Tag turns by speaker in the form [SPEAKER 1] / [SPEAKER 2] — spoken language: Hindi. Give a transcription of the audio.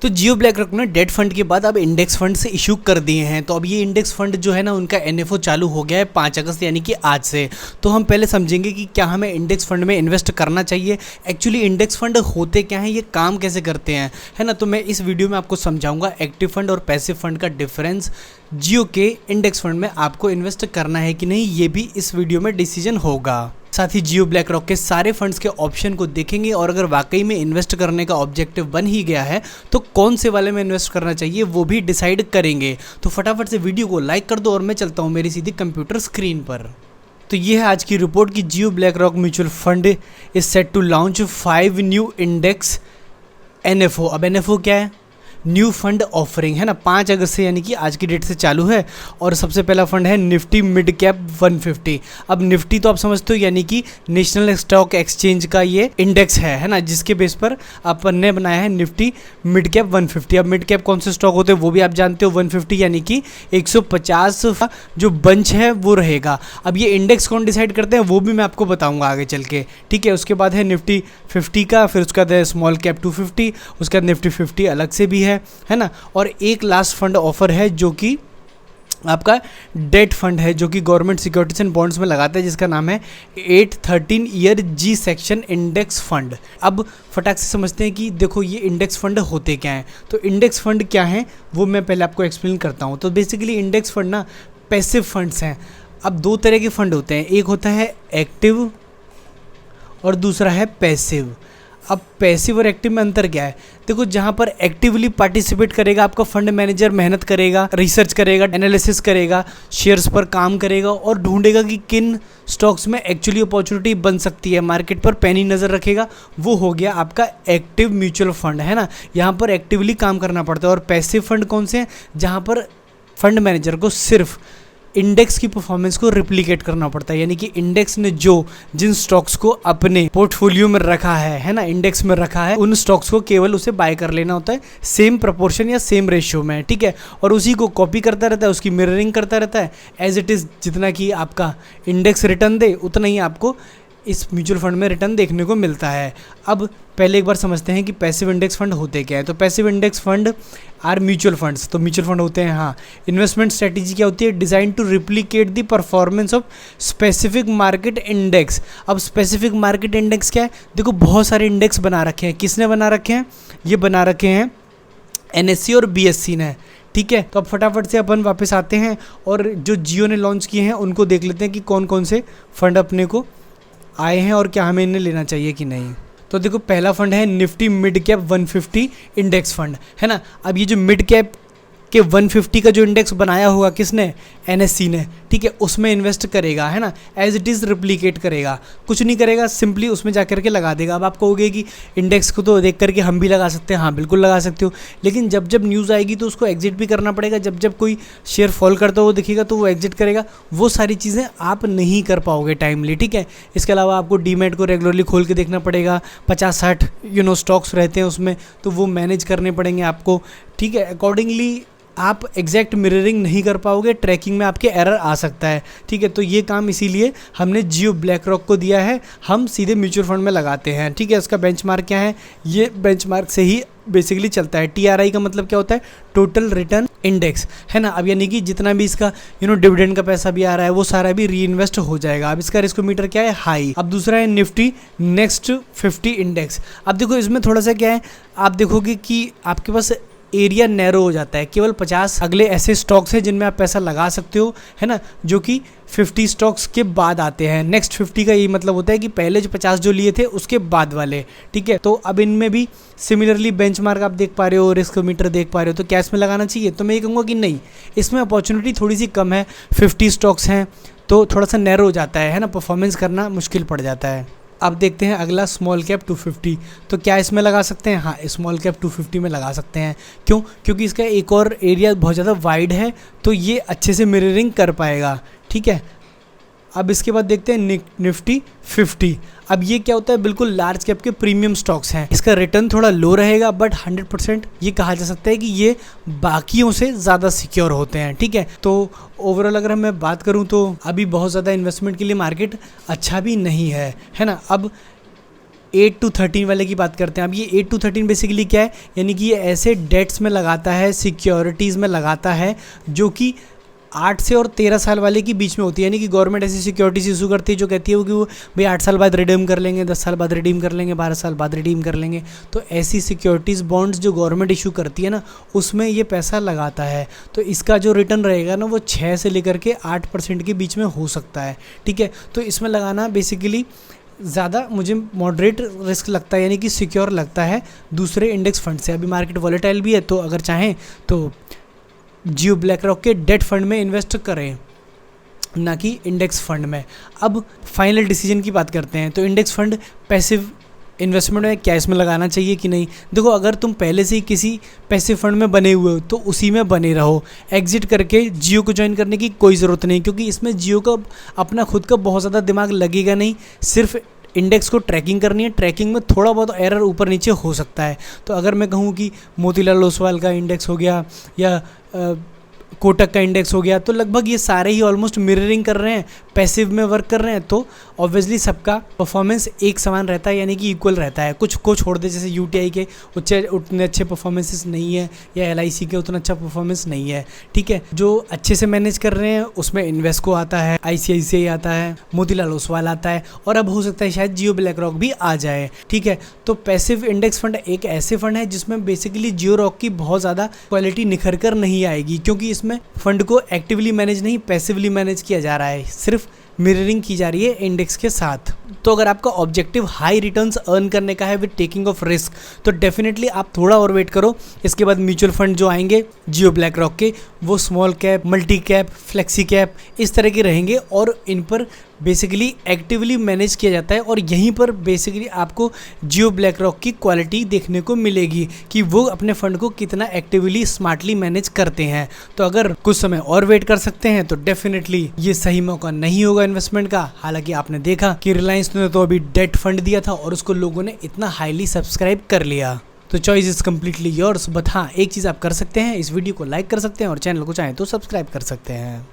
[SPEAKER 1] तो जियो ब्लैक रॉक ने डेट फंड के बाद अब इंडेक्स फंड से इशू कर दिए हैं। तो अब ये इंडेक्स फंड जो है ना उनका एनएफओ चालू हो गया है 5 अगस्त यानी कि आज से। तो हम पहले समझेंगे कि क्या हमें इंडेक्स फंड में इन्वेस्ट करना चाहिए, एक्चुअली इंडेक्स फंड होते क्या हैं, ये काम कैसे करते हैं, है ना। तो मैं इस वीडियो में आपको समझाऊंगा एक्टिव फंड और पैसिव फंड का डिफरेंस। जियो के इंडेक्स फंड में आपको इन्वेस्ट करना है कि नहीं, ये भी इस वीडियो में डिसीजन होगा। साथ ही जियो ब्लैक रॉक के सारे फंड्स के ऑप्शन को देखेंगे और अगर वाकई में इन्वेस्ट करने का ऑब्जेक्टिव बन ही गया है तो कौन से वाले में इन्वेस्ट करना चाहिए वो भी डिसाइड करेंगे। तो फटाफट से वीडियो को लाइक कर दो और मैं चलता हूँ मेरी सीधी कंप्यूटर स्क्रीन पर। तो ये है आज की रिपोर्ट कि Jio BlackRock mutual fund is set to launch 5 new index NFO. अब एनएफओ क्या है? न्यू फंड ऑफरिंग, है ना। 5 अगस्त से यानी कि आज की डेट से चालू है। और सबसे पहला फंड है निफ्टी मिड कैप 150। अब निफ्टी तो आप समझते हो यानी कि नेशनल स्टॉक एक्सचेंज का ये इंडेक्स है ना, जिसके बेस पर अपन ने बनाया है निफ्टी मिड कैप 150। अब मिड कैप कौन से स्टॉक होते हैं वो भी आप जानते हो। 150 यानी कि 150 जो बंच है वो रहेगा। अब ये इंडेक्स कौन डिसाइड करते हैं वो भी मैं आपको बताऊंगा आगे चल के, ठीक है। उसके बाद है निफ्टी 50 का, फिर उसके बाद है स्मॉल कैप 250, उसके बाद निफ्टी 50 अलग से भी है ना। और एक लास्ट फंड ऑफर है जो कि आपका डेट फंड है, जो कि गवर्नमेंट सिक्योरिटीज एंड बॉन्ड्स में लगाता है, जिसका नाम है 813 ईयर जी सेक्शन इंडेक्स फंड। अब फटाक से समझते हैं कि देखो ये इंडेक्स फंड होते क्या हैं। तो इंडेक्स फंड क्या है वो मैं पहले आपको एक्सप्लेन करता हूँ। तो बेसिकली इंडेक्स फंड ना पैसिव फंड्स हैं। अब 2 तरह के फंड होते हैं, एक होता है एक्टिव और दूसरा है पैसिव। अब पैसिव और एक्टिव में अंतर क्या है? देखो, जहाँ पर एक्टिवली पार्टिसिपेट करेगा आपका फंड मैनेजर, मेहनत करेगा, रिसर्च करेगा, एनालिसिस करेगा, शेयर्स पर काम करेगा और ढूंढेगा कि किन स्टॉक्स में एक्चुअली अपॉर्चुनिटी बन सकती है, मार्केट पर पैनी नज़र रखेगा, वो हो गया आपका एक्टिव म्यूचुअल फंड, है ना। यहाँ पर एक्टिवली काम करना पड़ता है। और पैसिव फंड कौन से हैं? जहाँ पर फंड मैनेजर को सिर्फ इंडेक्स की परफॉर्मेंस को रिप्लिकेट करना पड़ता है, यानी कि इंडेक्स ने जिन स्टॉक्स को अपने पोर्टफोलियो में रखा है ना, इंडेक्स में रखा है, उन स्टॉक्स को केवल उसे बाय कर लेना होता है सेम प्रपोर्शन या सेम रेशियो में, ठीक है। और उसी को कॉपी करता रहता है, उसकी मिररिंग करता रहता है एज इट इज़। जितना कि आपका इंडेक्स रिटर्न दे उतना ही आपको इस म्यूचुअल फंड में रिटर्न देखने को मिलता है। अब पहले एक बार समझते हैं कि पैसिव इंडेक्स फंड होते क्या है। तो passive index fund are mutual funds. तो म्यूचुअल फंड होते हैं, हाँ। इन्वेस्टमेंट स्ट्रेटेजी क्या होती है? Design to replicate the performance of specific market index. अब स्पेसिफिक मार्केट इंडेक्स क्या है? देखो, बहुत सारे इंडेक्स बना रखे हैं। किसने बना रखे हैं? ये बना रखे हैं एनएससी और बीएससी ने, ठीक है। तो अब फटाफट से अपन वापस आते हैं और जो जियो ने लॉन्च किए हैं उनको देख लेते हैं कि कौन कौन से फंड अपने को आए हैं और क्या हमें इन्हें लेना चाहिए कि नहीं। तो देखो, पहला फंड है Nifty mid cap 150 index fund, है ना। अब ये जो मिड कैप के 150 का जो इंडेक्स बनाया होगा किसने? एनएससी ने, ठीक है। उसमें इन्वेस्ट करेगा, है ना, एज इट इज़ रिप्लिकेट करेगा, कुछ नहीं करेगा, सिंपली उसमें जा करके लगा देगा। अब आप कहोगे कि इंडेक्स को तो देख करके हम भी लगा सकते हैं। हाँ, बिल्कुल लगा सकते हो, लेकिन जब जब न्यूज़ आएगी तो उसको एग्जिट भी करना पड़ेगा। जब जब कोई शेयर फॉल करता हुआ दिखेगा तो वो एग्जिट करेगा। वो सारी चीज़ें आप नहीं कर पाओगे टाइमली, ठीक है। इसके अलावा आपको डीमैट को रेगुलरली खोल के देखना पड़ेगा। 50-60 स्टॉक्स रहते हैं उसमें, तो वो मैनेज करने पड़ेंगे आपको, ठीक है। अकॉर्डिंगली आप एग्जैक्ट मिररिंग नहीं कर पाओगे, ट्रैकिंग में आपके एरर आ सकता है, ठीक है। तो ये काम इसीलिए हमने जियो ब्लैक रॉक को दिया है, हम सीधे म्यूचुअल फंड में लगाते हैं, ठीक है। इसका बेंचमार्क क्या है? ये बेंचमार्क से ही बेसिकली चलता है। TRI का मतलब क्या होता है? टोटल रिटर्न इंडेक्स, है ना। अब यानी कि जितना भी इसका डिविडेंड का पैसा भी आ रहा है वो सारा भी री इन्वेस्ट हो जाएगा। अब इसका रिस्कोमीटर क्या है? हाई। अब दूसरा है निफ्टी नेक्स्ट 50 इंडेक्स। अब देखो, इसमें थोड़ा सा क्या है, आप देखोगे कि आपके पास एरिया नैरो हो जाता है। केवल 50 अगले ऐसे स्टॉक्स हैं जिनमें आप पैसा लगा सकते हो, है ना, जो कि 50 स्टॉक्स के बाद आते हैं। नेक्स्ट 50 का यही मतलब होता है कि पहले जो 50 जो लिए थे उसके बाद वाले, ठीक है। तो अब इनमें भी सिमिलरली बेंचमार्क आप देख पा रहे हो, रिस्कोमीटर देख पा रहे हो, तो क्या इसमें लगाना चाहिए? तो मैं ये कहूँगा कि नहीं, इसमें अपॉर्चुनिटी थोड़ी सी कम है। 50 स्टॉक्स हैं तो थोड़ा सा नैरो हो जाता है ना, परफॉर्मेंस करना मुश्किल पड़ जाता है। अब देखते हैं अगला स्मॉल कैप 250। तो क्या इसमें लगा सकते हैं? हाँ, स्मॉल कैप 250 में लगा सकते हैं। क्यों? क्योंकि इसका एक और एरिया बहुत ज़्यादा वाइड है, तो ये अच्छे से मिररिंग कर पाएगा, ठीक है। अब इसके बाद देखते हैं निफ्टी 50। अब ये क्या होता है? बिल्कुल लार्ज कैप के प्रीमियम स्टॉक्स हैं। इसका रिटर्न थोड़ा लो रहेगा, बट 100% ये कहा जा सकता है कि ये बाकियों से ज़्यादा सिक्योर होते हैं, ठीक है। तो ओवरऑल अगर मैं बात करूँ तो अभी बहुत ज़्यादा इन्वेस्टमेंट के लिए मार्केट अच्छा भी नहीं है ना। अब 8 to 13 वाले की बात करते हैं। अब ये 8 to 13 बेसिकली क्या है, यानी कि ये ऐसे डेट्स में लगाता है, सिक्योरिटीज़ में लगाता है जो कि 8 से और 13 साल वाले के बीच में होती है। यानी कि गवर्नमेंट ऐसी सिक्योरिटीज इशू करती है जो कहती है कि वो भाई 8 साल बाद रिडीम कर लेंगे, 10 साल बाद रिडीम कर लेंगे, 12 साल बाद रिडीम कर लेंगे। तो ऐसी सिक्योरिटीज़ बॉन्ड्स जो गवर्नमेंट इशू करती है ना, उसमें ये पैसा लगाता है। तो इसका जो रिटर्न रहेगा ना वो 6 से लेकर के 8% के बीच में हो सकता है। ठीक है, तो इसमें लगाना बेसिकली ज़्यादा मुझे मॉडरेट रिस्क लगता है, यानी कि सिक्योर लगता है दूसरे इंडेक्स फंड से। अभी मार्केट वॉलेटाइल भी है, तो अगर चाहें तो जियो ब्लैक रॉक के डेट फंड में इन्वेस्ट करें, ना कि इंडेक्स फंड में। अब फाइनल डिसीजन की बात करते हैं। तो इंडेक्स फंड पैसिव इन्वेस्टमेंट में क्या इसमें लगाना चाहिए कि नहीं? देखो, अगर तुम पहले से ही किसी पैसिव फंड में बने हुए हो तो उसी में बने रहो। एग्जिट करके जियो को ज्वाइन करने की कोई ज़रूरत नहीं, क्योंकि इसमें जियो का अपना खुद का बहुत ज़्यादा दिमाग लगेगा नहीं। सिर्फ इंडेक्स को ट्रैकिंग करनी है, ट्रैकिंग में थोड़ा बहुत एरर ऊपर नीचे हो सकता है। तो अगर मैं कहूँ कि मोतीलाल ओसवाल का इंडेक्स हो गया या कोटक का इंडेक्स हो गया, तो लगभग ये सारे ही ऑलमोस्ट मिररिंग कर रहे हैं, पैसिव में वर्क कर रहे हैं, तो ऑब्वियसली सबका परफॉर्मेंस एक समान रहता है, यानी कि इक्वल रहता है। कुछ को छोड़ दे, जैसे यूटीआई के उतने अच्छे परफॉर्मेंसेस नहीं है या एलआईसी के उतना अच्छा परफॉर्मेंस नहीं है। ठीक है, जो अच्छे से मैनेज कर रहे हैं उसमें इन्वेस्को आता है, आईसीआईसीआई आता है, मोतीलाल ओसवाल आता है, और अब हो सकता है शायद जियो ब्लैक रॉक भी आ जाए। ठीक है, तो पैसिव इंडेक्स फंड एक ऐसे फंड है जिसमें बेसिकली जियो रॉक की बहुत ज़्यादा क्वालिटी निखर कर नहीं आएगी, क्योंकि इसमें फंड को एक्टिवली मैनेज नहीं, पैसिवली मैनेज किया जा रहा है, सिर्फ मिररिंग की जा रही है इंडेक्स के साथ। तो अगर आपका ऑब्जेक्टिव हाई रिटर्न्स अर्न करने का है विद टेकिंग ऑफ रिस्क, तो डेफिनेटली आप थोड़ा और वेट करो। इसके बाद म्यूचुअल फंड जो आएंगे जियो ब्लैक रॉक के, वो small cap, multi cap, flexi cap इस तरह के रहेंगे, और इन पर बेसिकली एक्टिवली मैनेज किया जाता है। और यहीं पर बेसिकली आपको जियो ब्लैक रॉक की क्वालिटी देखने को मिलेगी कि वो अपने फंड को कितना एक्टिवली स्मार्टली मैनेज करते हैं। तो अगर कुछ समय और वेट कर सकते हैं तो डेफिनेटली ये सही मौका नहीं होगा इन्वेस्टमेंट का। हालांकि आपने देखा कि रिलायंस ने तो अभी डेट फंड दिया था और उसको लोगों ने इतना हाईली सब्सक्राइब कर लिया। तो choice is completely yours. But हाँ, एक चीज़ आप कर सकते हैं, इस वीडियो को लाइक कर सकते हैं और चैनल को चाहें तो सब्सक्राइब कर सकते हैं।